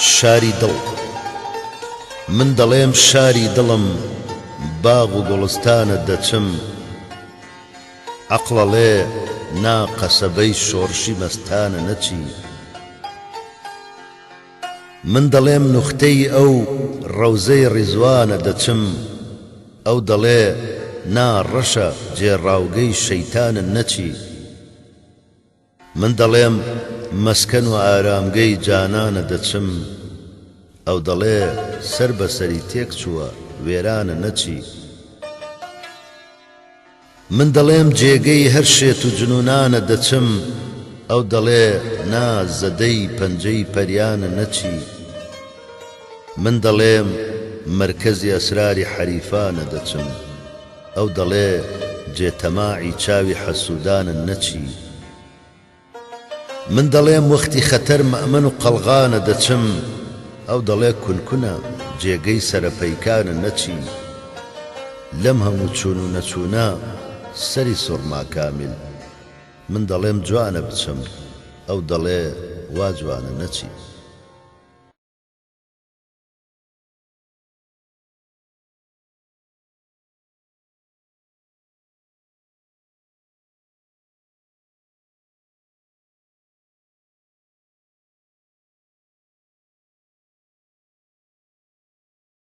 شاری دڵ من دەڵێم شاری دڵم باغ و گوڵستانە دەچم عەقڵەڵێ نا قەسەبەی شۆڕشی مەستانە نەچی من دەڵێم نوختەی ئەو ڕەوزەی ڕیزوانە دەچم ئەو دەڵێ نا ڕەشە جێڕاوگەی شەیتانە نەچی من دەڵێم مەسکەن و ئارامگەی جانانە دەچم ئەو دەڵێ سەر بەسەری تێک چووە وێرانە نەچی من دەڵێم جێگەی هەر شێت و جنوونانە دەچم ئەو دەڵێ نا زەدەی پەنجەی پەریانە نەچی من دەڵێم مەرکەزی ئەسراری حەریفانە دەچم ئەو دەڵێ جێتەماعی چاوی حەسوودانە نەچی من دەڵێم وەختی خەتەر مەئمەن و قەڵغانە دەچم ئەو دەڵێ کونکونە جێگەی سەرپەیکانە نەچی لەم هەموو چوون و نەچوونە سەری سوڕما کامل من دەڵێم جوانە بچم ئەو دەڵێ وا جوانە نەچی